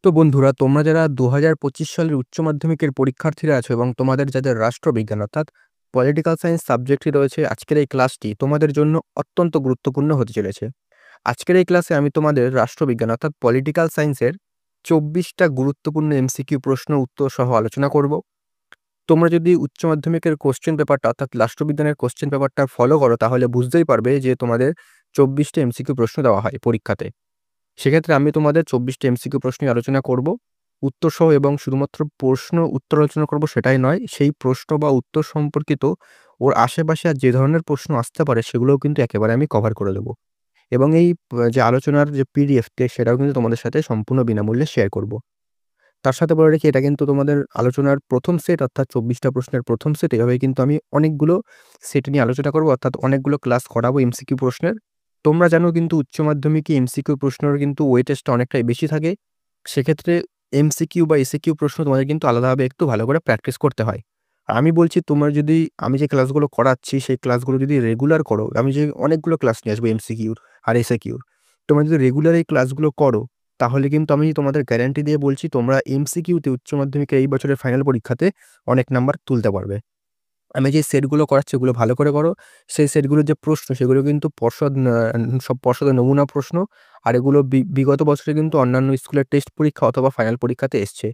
তো বন্ধুরা, তোমরা যারা ২০২৫ সালের উচ্চ মাধ্যমিকের পরীক্ষার্থীরা আছো এবং তোমাদের যাদের রাষ্ট্রবিজ্ঞান অর্থাৎ পলিটিক্যাল সায়েন্স সাবজেক্টটি রয়েছে, আজকের এই ক্লাসটি তোমাদের জন্য অত্যন্ত গুরুত্বপূর্ণ হতে চলেছে। আজকের এই ক্লাসে আমি তোমাদের রাষ্ট্রবিজ্ঞান অর্থাৎ পলিটিক্যাল সায়েন্সের ২৪টা গুরুত্বপূর্ণ এমসিকিউ প্রশ্ন উত্তর সহ আলোচনা করব। তোমরা যদি উচ্চ মাধ্যমিকের কোশ্চেন পেপারটা অর্থাৎ রাষ্ট্রবিজ্ঞানের কোশ্চেন পেপারটা ফলো করো, তাহলে বুঝতেই পারবে যে তোমাদের ২৪টা এমসিকিউ প্রশ্ন দেওয়া হয় পরীক্ষাতে। সেক্ষেত্রে আমি তোমাদের ২৪টা এমসিকিউ প্রশ্নই আলোচনা করব উত্তরসহ, এবং শুধুমাত্র প্রশ্ন উত্তর আলোচনা করব সেটাই নয়, সেই প্রশ্ন বা উত্তর সম্পর্কিত ওর আশেপাশে আর যে ধরনের প্রশ্ন আসতে পারে সেগুলোও কিন্তু একেবারে আমি কভার করে দেবো। এবং এই যে আলোচনার যে পিডিএফটি সেটাও কিন্তু তোমাদের সাথে সম্পূর্ণ বিনামূল্যে শেয়ার করব। তার সাথে বলে রেখে, এটা কিন্তু তোমাদের আলোচনার প্রথম সেট অর্থাৎ ২৪টা প্রশ্নের প্রথম সেট। এভাবেই কিন্তু আমি অনেকগুলো সেট নিয়ে আলোচনা করব, অর্থাৎ অনেকগুলো ক্লাস করাবো এমসিকিউ প্রশ্নের। তোমরা জানো কিন্তু উচ্চ মাধ্যমিকে এমসিকিউ প্রশ্নের কিন্তু ওয়েটেজটা অনেকটাই বেশি থাকে। সেক্ষেত্রে এমসিকিউ বা এসিকিউ প্রশ্ন তোমাদের কিন্তু আলাদাভাবে একটু ভালো করে প্র্যাকটিস করতে হয়। আর আমি বলছি, তোমরা যদি আমি যে ক্লাসগুলো করাচ্ছি সেই ক্লাসগুলো যদি রেগুলার করো, আমি যে অনেকগুলো ক্লাস নিয়ে আসবো এমসিকিউর আর এসিকিউর, তোমরা যদি রেগুলার এই ক্লাসগুলো করো, তাহলে কিন্তু আমি তোমাদের গ্যারান্টি দিয়ে বলছি তোমরা এমসিকিউতে উচ্চ মাধ্যমিকের এই বছরের ফাইনাল পরীক্ষাতে অনেক নাম্বার তুলতে পারবে। আমি যে সেটগুলো করাচ্ছি ওগুলো ভালো করে করো। সেই সেটগুলোর যে প্রশ্ন সেগুলো কিন্তু সব পর্ষদের নমুনা প্রশ্ন। আর এগুলো বিগত বছরে কিন্তু অন্যান্য স্কুলের টেস্ট পরীক্ষা অথবা ফাইনাল পরীক্ষাতে এসছে।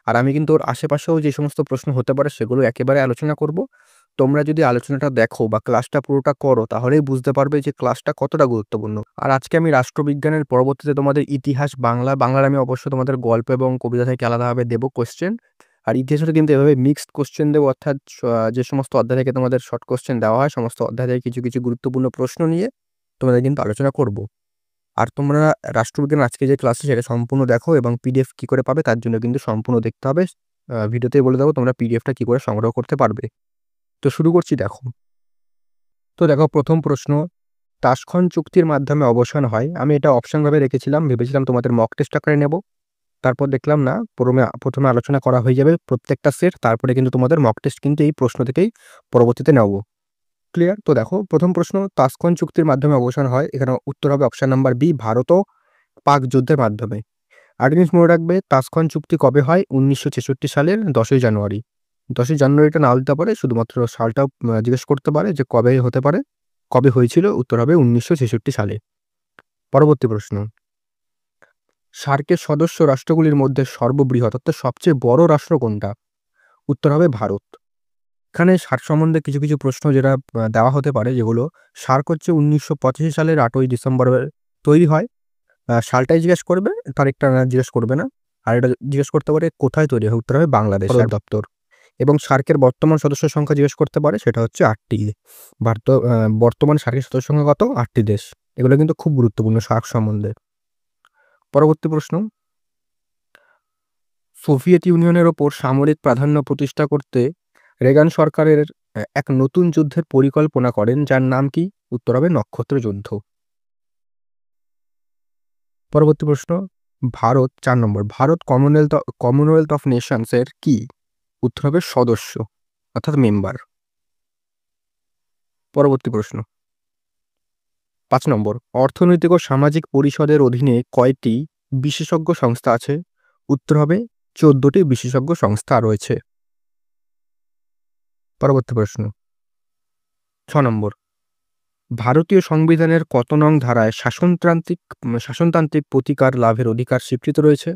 আর আমি কিন্তু ওর আশেপাশেও যে সমস্ত প্রশ্ন হতে পারে সেগুলো একেবারে আলোচনা করব। তোমরা যদি আলোচনাটা দেখো বা ক্লাসটা পুরোটা করো, তাহলেই বুঝতে পারবে যে ক্লাসটা কতটা গুরুত্বপূর্ণ। আর আজকে আমি রাষ্ট্রবিজ্ঞানের পরবর্তীতে তোমাদের ইতিহাস, বাংলার আমি অবশ্যই তোমাদের গল্প এবং কবিতা থেকে আলাদাভাবে দেবো কোয়েশ্চেন। আর ইতিহাসে কিন্তু এভাবে মিক্সড কোশ্চেন দেবো, অর্থাৎ যে সমস্ত অধ্যায় থেকে তোমাদের শর্ট কোশ্চেন দেওয়া হয়, সমস্ত অধ্যায় থেকে কিছু কিছু গুরুত্বপূর্ণ প্রশ্ন নিয়ে তোমাদের কিন্তু আলোচনা করব। আর তোমরা রাষ্ট্রবিজ্ঞান আজকে যে ক্লাসে সেটা সম্পূর্ণ দেখো, এবং পিডিএফ কি করে পাবে তার জন্য কিন্তু সম্পূর্ণ দেখতে হবে। ভিডিওতেই বলে দেবো তোমরা পিডিএফটা কি করে সংগ্রহ করতে পারবে। তো শুরু করছি, দেখো। তো দেখো, প্রথম প্রশ্ন, তাশখন্দ চুক্তির মাধ্যমে অবসান হয়। আমি এটা অপশনভাবে রেখেছিলাম, ভেবেছিলাম তোমাদের মক টেস্ট আকারে নেব। তারপর দেখলাম না, প্রথমে আলোচনা করা হয়ে যাবে প্রত্যেকটা সেট, তারপরে কিন্তু তোমাদের মক টেস্ট কিন্তু এই প্রশ্ন থেকেই পরবর্তীতে নেব। ক্লিয়ার? তো দেখো, প্রথম প্রশ্ন, তাশখন্দ চুক্তির মাধ্যমে অবসান হয়। এখানে উত্তর হবে অপশন নাম্বার বি, ভারত ও পাক যুদ্ধের মাধ্যমে। আর জিনিস মনে রাখবে, তাশখন্দ চুক্তি কবে হয়? ১৯৬৬ সালের ১০ই জানুয়ারি। ১০ই জানুয়ারিটা নাও দিতে পারে, শুধুমাত্র সালটাও জিজ্ঞেস করতে পারে যে কবে হতে পারে, কবে হয়েছিল। উত্তর হবে ১৯৬৬ সালে। পরবর্তী প্রশ্ন, সার্কের সদস্য রাষ্ট্রগুলির মধ্যে সর্ববৃহৎ অর্থাৎ সবচেয়ে বড় রাষ্ট্র কোনটা? উত্তর হবে ভারত। এখানে সার্ক সম্বন্ধে কিছু কিছু প্রশ্ন যেটা দেওয়া হতে পারে, যেগুলো সার্ক হচ্ছে ১৯৮৫ সালের ৮ই ডিসেম্বর তৈরি হয়। সালটাই জিজ্ঞেস করবে, তারিখটা জিজ্ঞেস করবে না। আর এটা জিজ্ঞেস করতে পারে কোথায় তৈরি হয়, উত্তর হবে বাংলাদেশ সদর দপ্তর। এবং সার্কের বর্তমান সদস্য সংখ্যা জিজ্ঞেস করতে পারে, সেটা হচ্ছে ৮টি। বর্তমান সার্কের সদস্য সংখ্যা কত? ৮টি দেশ। এগুলো কিন্তু খুব গুরুত্বপূর্ণ সার্ক সম্বন্ধে। পরবর্তী প্রশ্ন, সোভিয়েত ইউনিয়নের ওপর সামরিক প্রাধান্য প্রতিষ্ঠা করতে রেগান সরকারের এক নতুন যুদ্ধের পরিকল্পনা করেন, যার নাম কি? উত্তর হবে নক্ষত্র যুদ্ধ। পরবর্তী প্রশ্ন, ভারত ৪ নম্বর, ভারত কমনওয়েলথ অফ নেশনস এর কি? উত্তর হবে সদস্য অর্থাৎ মেম্বার। পরবর্তী প্রশ্ন, ৫ নম্বর, অর্থনৈতিক ও সামাজিক পরিষদের অধীনে কয়টি বিশেষজ্ঞ সংস্থা আছে? উত্তর হবে ১৪টি বিশেষজ্ঞ সংস্থা রয়েছে। পরবর্তী প্রশ্ন, ৬ নম্বর, ভারতীয় সংবিধানের কত নং ধারায় শাসনতান্ত্রিক প্রতিকার লাভের অধিকার স্বীকৃত রয়েছে?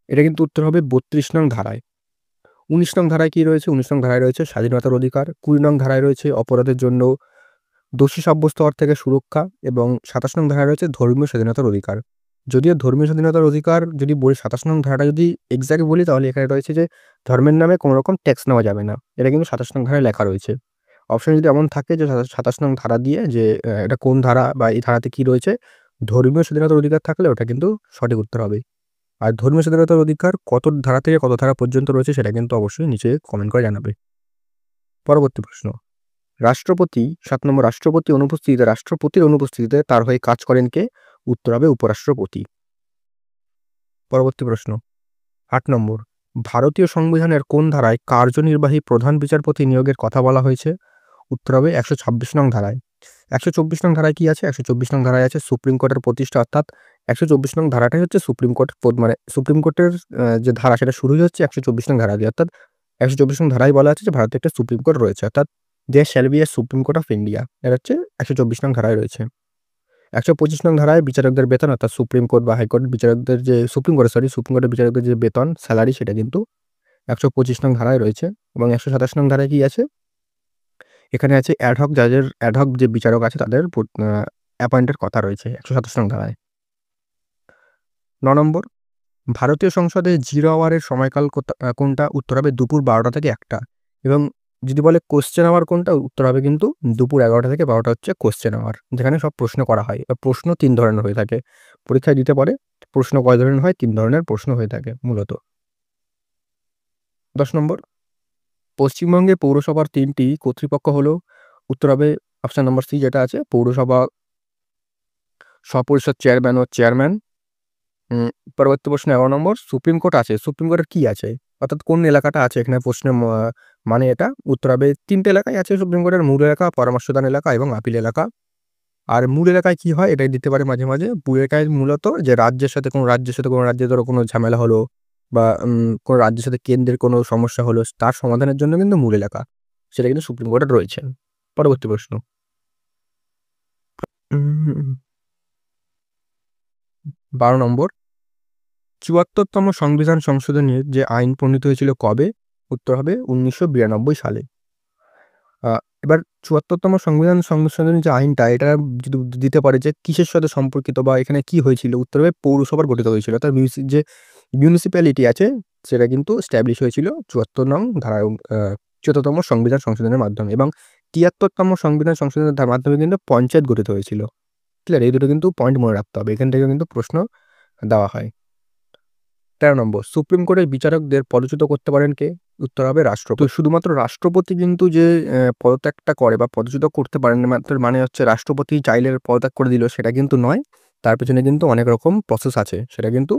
এটা কিন্তু উত্তর হবে ৩২ নং ধারায়। ১৯ নং ধারায় কি রয়েছে? ১৯ নং ধারায় রয়েছে স্বাধীনতার অধিকার। ২০ নং ধারায় রয়েছে অপরাধের জন্য দোষী সাব্যস্ত হওয়ার থেকে সুরক্ষা, এবং ২৭ নং ধারায় রয়েছে ধর্মীয় স্বাধীনতার অধিকার। যদিও ধর্মীয় স্বাধীনতার অধিকার যদি বলি, ২৭ নং ধারাটা যদি এক্সাক্ট বলি, তাহলে এখানে রয়েছে যে ধর্মের নামে কোনো রকম ট্যাক্স নেওয়া যাবে না। এটা কিন্তু ২৭ নং ধারায় লেখা রয়েছে। অপশন যদি এমন থাকে যে ২৭ নং ধারা দিয়ে যে এটা কোন ধারা বা এই ধারাতে কি রয়েছে, ধর্মীয় স্বাধীনতার অধিকার থাকলে ওটা কিন্তু সঠিক উত্তর হবে। আর ধর্মীয় স্বাধীনতার অধিকার কত ধারা থেকে কত ধারা পর্যন্ত রয়েছে সেটা কিন্তু অবশ্যই নিচে কমেন্ট করে জানাবে। পরবর্তী প্রশ্ন, রাষ্ট্রপতি ৭ নম্বর, রাষ্ট্রপতির অনুপস্থিতিতে তার হয়ে কাজ করেন কে? উত্তর হবে উপরাষ্ট্রপতি। পরবর্তী প্রশ্ন, ৮ নম্বর, ভারতীয় সংবিধানের কোন ধারায় কার্যনির্বাহী প্রধান বিচারপতি নিয়োগের কথা বলা হয়েছে? উত্তর হবে ১২৬ নং ধারায়। ১২৪ নং ধারায় কি আছে? ১২৪ নং ধারায় আছে সুপ্রিম কোর্টের প্রতিষ্ঠা, অর্থাৎ 124 নং ধারাটাই হচ্ছে সুপ্রিম কোর্ট মানে সুপ্রিম কোর্টের যে ধারা সেটা শুরুই হচ্ছে 124 নং ধারা দিয়ে। অর্থাৎ 124 নং ধারায় বলা আছে যে ভারতে একটা সুপ্রিম কোর্ট রয়েছে। অর্থাৎ there shall be a supreme court of India. এটা হচ্ছে 124 নং ধারায় রয়েছে। 125 নং ধারায় বিচারকদের বেতন অর্থাৎ সুপ্রিম কোর্ট বা হাইকোর্টের বিচারকদের যে সুপ্রিম কোর্টের বিচারকদের যে বেতন স্যালারি সেটা কিন্তু 125 নং ধারায় রয়েছে। এবং 127 নং ধারায় কি আছে? এখানে আছে অ্যাড হক যে বিচারক আছে তাদের অ্যাপয়েন্টের কথা রয়েছে 127 নং ধারায়। 9 নম্বর, ভারতীয় সংসদে 0 আওয়ারের সময়কাল কোনটা? উত্তর হবে দুপুর 12টা থেকে 1টা। এবং যদি বলে কোয়েশ্চেন আওয়ার কোনটা? উত্তর হবে কিন্তু দুপুর 11টা থেকে 12টা হচ্ছে কোয়েশ্চেন আওয়ার, যেখানে সব প্রশ্ন করা হয়। প্রশ্ন 3 ধরনের হয়ে থাকে। পরীক্ষায় দিতে পারে। প্রশ্ন কয় ধরনের হয়? 3 ধরনের প্রশ্ন হয়ে থাকে মূলত। 10 নম্বর, পশ্চিমবঙ্গে পৌরসভার 3টি কর্তৃপক্ষ হলো? উত্তর হবে অপশন নম্বর সি যেটা আছে, পৌরসভা স্বপরিষদ চেয়ারম্যান ও চেয়ারম্যান। পরবর্তী প্রশ্ন 11 নম্বর, সুপ্রিম কোর্ট আছে। সুপ্রিম কোর্টের কি আছে? অর্থাৎ কোন এলাকাটা আছে এখানে প্রশ্নের মানে এটা? উত্তর হবে 3টে এলাকায় আছে সুপ্রিম কোর্টের, মূল এলাকা, পরামর্শদান এলাকা এবং আপিল এলাকা। আর মূল এলাকায় কি হয় এটাই দিতে পারে মাঝে, মাঝে। মূল এলাকায় মূলত যে কোনো রাজ্যের ধরো কোনো ঝামেলা হলো বা কোনো রাজ্যের সাথে কেন্দ্রের কোনো সমস্যা হলো, তার সমাধানের জন্য কিন্তু মূল এলাকা সেটা কিন্তু সুপ্রিম কোর্টে রয়েছে। পরবর্তী প্রশ্ন 12 নম্বর, ৭৪তম সংবিধান সংশোধনীর যে আইন প্রণীত হয়েছিল কবে? উত্তর হবে 1992 সালে। এবার ৭৪তম সংবিধান সংশোধনী যে আইনটা এটা যদি দিতে পারে যে কিসের সাথে সম্পর্কিত বা এখানে কি হয়েছিল? উত্তর হবে পৌরসভার গঠিত হয়েছিল। অর্থাৎ যে মিউনিসিপ্যালিটি আছে সেটা কিন্তু এস্টাবলিশ হয়েছিল ৭৪তম সংবিধান সংশোধনের মাধ্যমে। এবং ৭৩তম সংবিধান সংশোধনের মাধ্যমে কিন্তু পঞ্চায়েত গঠিত হয়েছিল। ক্লিয়ার? এই দুটো কিন্তু পয়েন্ট মনে রাখতে হবে। এখান থেকে কিন্তু প্রশ্ন দেওয়া হয়। 13 নম্বর, সুপ্রিম কোর্টের বিচারকদের পদচ্যুত করতে পারেন কে? উত্তর হবে রাষ্ট্রপতি। শুধুমাত্র রাষ্ট্রপতি কিন্তু যে পদত্যাগটা করে বা পদচ্যুত করতে পারেন না, মাত্র মানে হচ্ছে রাষ্ট্রপতি চাইলে পদত্যাগ করে দিল সেটা কিন্তু নয়। তার পেছনে কিন্তু অনেক রকম প্রসেস আছে। সেটা কিন্তু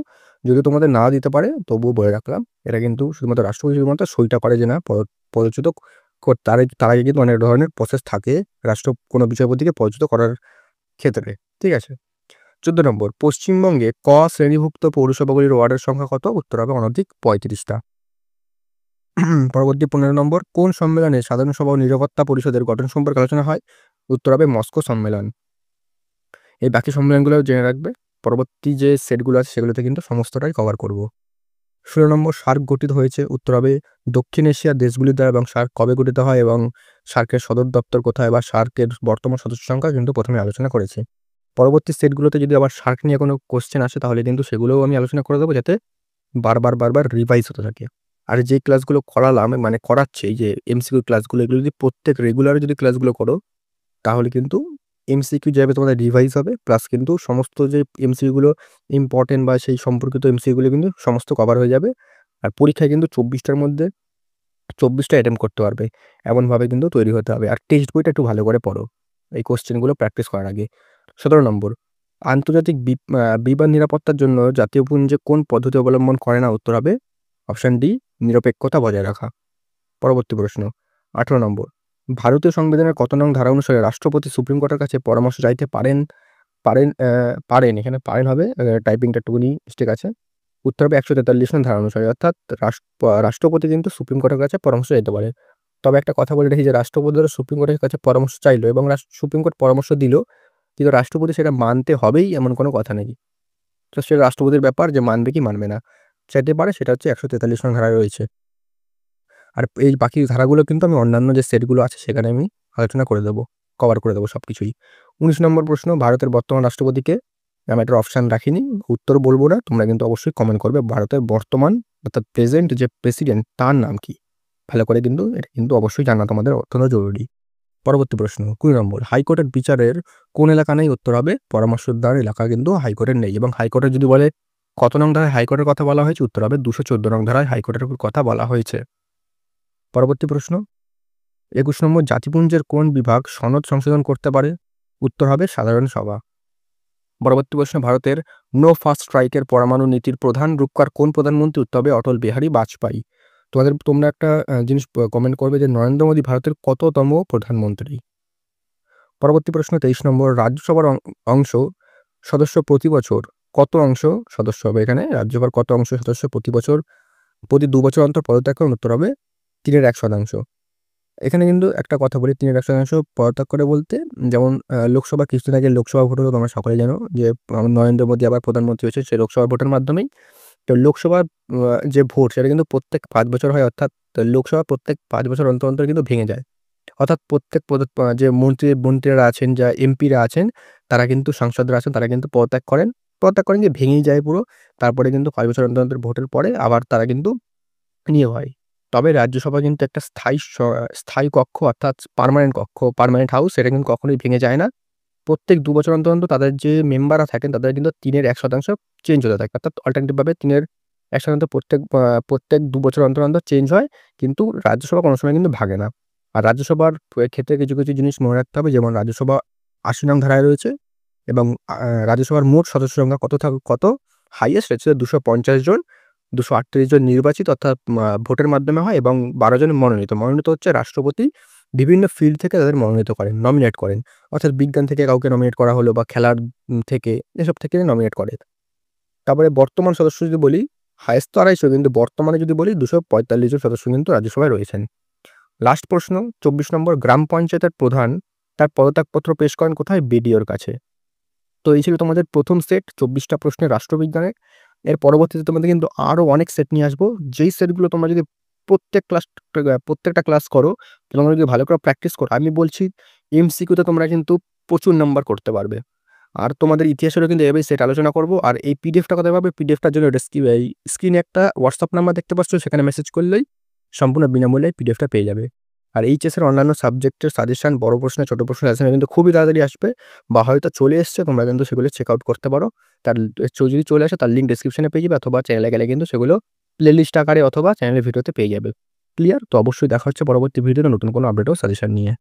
যদি তোমাদের না দিতে পারে তবুও বলে রাখলাম। এটা কিন্তু শুধুমাত্র রাষ্ট্রপতি শুধুমাত্র সইটা করে যে না পদচ্যুত তার আগে কিন্তু অনেক ধরনের প্রসেস থাকে কোনো বিচারপতিকে পদচ্যুত করার ক্ষেত্রে। ঠিক আছে? 14 নম্বর, পশ্চিমবঙ্গে ক শ্রেণীভুক্ত পৌরসভাগুলির ওয়ার্ডের সংখ্যা কত? উত্তর হবে অনধিক 35টা। পরবর্তী 15 নম্বর, কোন সম্মেলনে সাধারণ সভা ও নিরাপত্তা পরিষদের গঠন সম্পর্কে আলোচনা হয়? উত্তর হবে মস্কো সম্মেলন। এই বাকি সম্মেলনগুলো জেনে রাখবে। পরবর্তী যে সেটগুলো আছে সেগুলোতে কিন্তু সমস্তটাই কভার করব। 16 নম্বর, সার্ক গঠিত হয়েছে। উত্তর হবে দক্ষিণ এশিয়ার দেশগুলির দ্বারা। এবং সার্ক কবে গঠিত হয় এবং সার্কের সদর দপ্তর কোথায় বা সার্কের বর্তমান সদস্য সংখ্যা কিন্তু প্রথমে আলোচনা করেছি। পরবর্তী সেটগুলোতে যদি আবার সার্ক নিয়ে কোনো কোশ্চেন আসে তাহলে কিন্তু সেগুলোও আমি আলোচনা করে দেবো, যাতে বারবার রিভাইজ হতে থাকে। আর যে ক্লাসগুলো করালাম মানে করাচ্ছি, এই যে এমসিকিউ ক্লাসগুলো, এগুলো যদি প্রত্যেক রেগুলার যদি ক্লাসগুলো করো তাহলে কিন্তু এমসিকিউ যাবে তোমাদের রিভাইজ হবে, প্লাস কিন্তু সমস্ত যে এমসিকিউগুলো ইম্পর্টেন্ট বা সেই সম্পর্কিত এমসিকিউগুলো কিন্তু সমস্ত কভার হয়ে যাবে। আর পরীক্ষায় কিন্তু 24টার মধ্যে 24টা অ্যাটেম্প্ট করতে পারবে, এমনভাবে কিন্তু তৈরি হতে হবে। আর টেক্সট বইটা একটু ভালো করে পড়ো এই কোশ্চেনগুলো প্র্যাকটিস করার আগে। 17 নম্বর, আন্তর্জাতিক বিমান নিরাপত্তার জন্য জাতীয় পুঞ্জে কোন পদ্ধতি অবলম্বন করে না? উত্তর হবে অপশন ডি, নিরপেক্ষতা বজায় রাখা। পরবর্তী প্রশ্ন 18 নম্বর, ভারতীয় সংবিধানের কত নং ধারা অনুসারে রাষ্ট্রপতি সুপ্রিম কোর্টের কাছে পরামর্শ চাইতে পারেন? পারেন, এখানে পারেন হবে, টাইপিংটা একটুখানি মিস্টেক আছে। উত্তর হবে 143 নং ধারা অনুসারে। অর্থাৎ রাষ্ট্রপতি কিন্তু সুপ্রিম কোর্টের কাছে পরামর্শ চাইতে পারে। তবে একটা কথা বলে রাখি যে রাষ্ট্রপতিরা সুপ্রিম কোর্টের কাছে পরামর্শ চাইলো এবং সুপ্রিম কোর্ট পরামর্শ দিল, কিন্তু রাষ্ট্রপতি সেটা মানতে হবেই এমন কোনো কথা নেই। তো সেটা রাষ্ট্রপতির ব্যাপার যে মানবে কি মানবে না। চাইতে পারে, সেটা হচ্ছে 143 নং ধারায় রয়েছে। আর এই বাকি ধারাগুলো কিন্তু আমি অন্যান্য যে সেটগুলো আছে সেখানে আমি আলোচনা করে দেবো, কভার করে দেবো সবকিছুই। 19 নম্বর প্রশ্ন, ভারতের বর্তমান রাষ্ট্রপতিকে? আমি একটা অপশান রাখিনি, উত্তর বলবো না, তোমরা কিন্তু অবশ্যই কমেন্ট করবে। ভারতের বর্তমান অর্থাৎ প্রেজেন্ট যে প্রেসিডেন্ট তার নাম কি? ভালো করে কিন্তু এটা কিন্তু অবশ্যই জানা তোমাদের অত্যন্ত জরুরি। পরবর্তী প্রশ্ন 20 নম্বর, হাইকোর্টের বিচারের কোন এলাকা নেই? উত্তর হবে পরামর্শদার এলাকা কিন্তু হাইকোর্টের নেই। এবং হাইকোর্টের যদি বলে কত নং ধারায় হাইকোর্টের কথা বলা হয়েছে? উত্তর হবে 214 নং ধারায় হাইকোর্টের কথা বলা হয়েছে। পরবর্তী প্রশ্ন 21 নম্বর, জাতিপুঞ্জের কোন বিভাগ সনদ সংশোধন করতে পারে? উত্তর হবে সাধারণ সভা। পরবর্তী প্রশ্ন, ভারতের নো ফার্স্ট স্ট্রাইকের পরমাণু নীতির প্রধান রূপকার কোন প্রধানমন্ত্রী? উত্তর হবে অটল বিহারী বাজপেয়ী। তোমরা একটা জিনিস কমেন্ট করবে যে নরেন্দ্র মোদী ভারতের কততম প্রধানমন্ত্রী? পরবর্তী প্রশ্ন 23 নম্বর, রাজ্যসভার অংশ সদস্য প্রতি বছর কত অংশ সদস্য হবে এখানে? রাজ্যসভার কত অংশ সদস্য প্রতি ২ বছর অন্তর পদত্যাগ করেন? উত্তর হবে ৩/১ এখানে কিন্তু একটা কথা বলি, ৩/১ পদত্যাগ করে বলতে যেমন লোকসভা কিছুদিন আগে লোকসভা ভোট হলো তোমরা সকলেই জানো যে নরেন্দ্র মোদী আবার প্রধানমন্ত্রী হয়েছে সেই লোকসভা ভোটের মাধ্যমেই। তো লোকসভার যে ভোট সেটা কিন্তু প্রত্যেক ৫ বছর হয়, অর্থাৎ লোকসভা প্রত্যেক ৫ বছর অন্তর কিন্তু ভেঙে যায়। অর্থাৎ প্রত্যেক যে মন্ত্রীরা আছেন, যা এমপিরা আছেন, তারা কিন্তু সাংসদরা আছেন, তারা কিন্তু পদত্যাগ করেন। পদত্যাগ করেন যে ভেঙেই যায় পুরো। তারপরে কিন্তু ৫ বছর অন্তর ভোটের পরে আবার তারা কিন্তু নিয়োগ হয়। তবে রাজ্যসভা কিন্তু একটা স্থায়ী কক্ষ, অর্থাৎ পার্মানেন্ট কক্ষ, পার্মানেন্ট হাউস, সেটা কিন্তু কখনোই ভেঙে যায় না। প্রত্যেক ২ বছর অন্তর তাদের যে মেম্বাররা থাকেন তাদের কিন্তু ৩/১ চেঞ্জ হতে থাকে। অর্থাৎ অল্টারনেটিভ ভাবে ৩/১ প্রত্যেক ২ বছর অন্তর চেঞ্জ হয়। কিন্তু রাজ্যসভা কোনো সময় কিন্তু ভাগে না। আর রাজ্যসভার ক্ষেত্রে কিছু জিনিস মনে রাখতে হবে, যেমন রাজ্যসভা ৮০ নং ধারায় রয়েছে এবং রাজ্যসভার মোট সদস্য সংখ্যা কত হাইয়েস্ট হচ্ছে ২৫০ জন, ২৩৮ জন নির্বাচিত, অর্থাৎ ভোটের মাধ্যমে হয় এবং ১২ জন মনোনীত। মনোনীত হচ্ছে রাষ্ট্রপতি বিভিন্ন ফিল্ড থেকে তাদের মনোনীত করেন, নমিনেট করেন। অর্থাৎ বিজ্ঞান থেকে কাউকে নমিনেট করা হলো বা খেলার থেকে, এসব থেকে নমিনেট করে। তারপরে বর্তমান সদস্য যদি বলি, হাইয়েস্ট তো ২৫০, কিন্তু বর্তমানে যদি বলি ২৪৫ জন সদস্য কিন্তু রাজ্যসভায় রয়েছেন। লাস্ট প্রশ্ন ২৪ নম্বর, গ্রাম পঞ্চায়েতের প্রধান তার পদত্যাগপত্র পেশ করেন কোথায়? বিডিওর কাছে। তো এই ছিল তোমাদের প্রথম সেট ২৪টা প্রশ্নের রাষ্ট্রবিজ্ঞানের। এর পরবর্তীতে তোমাদের কিন্তু আরও অনেক সেট নিয়ে আসবো। যেই সেটগুলো তোমরা যদি প্রত্যেকটা ক্লাস করো, তোমরা যদি ভালো করে প্র্যাকটিস করো, আমি বলছি এমসিকিউতে তোমরা কিন্তু প্রচুর নাম্বার করতে পারবে। আর তোমাদের ইতিহাসেরও কিন্তু এভাবেই সেট আলোচনা করব। আর এই পিডিএফটা কোথায় পাবে? পিডিএফটার জন্য এই স্ক্রিনে একটা হোয়াটসঅ্যাপ নাম্বার দেখতে পাচ্ছ, সেখানে মেসেজ করলেই সম্পূর্ণ বিনামূল্যে পিডিএফটা পেয়ে যাবে। আর এইচএসের অন্যান্য সাবজেক্টের সাজেশন, বড় প্রশ্ন, ছোট প্রশ্ন সাজেশন কিন্তু খুবই তাড়াতাড়ি আসবে বা হয়তো চলে এসছে, তোমরা কিন্তু সেগুলো চেক আউট করতে পারো। তার যদি চলে আসে তার লিঙ্ক ডেসক্রিপশনে পেয়ে যাবে, অথবা চ্যানেলে গেলে কিন্তু সেগুলো প্লেলিস্ট আকারে অথবা চ্যানেলের ভিডিওতে পেয়ে যাবে। ক্লিয়ার? তো অবশ্যই দেখা হচ্ছে পরবর্তী ভিডিওতে নতুন কোনো আপডেট ও সাজেশন নিয়ে।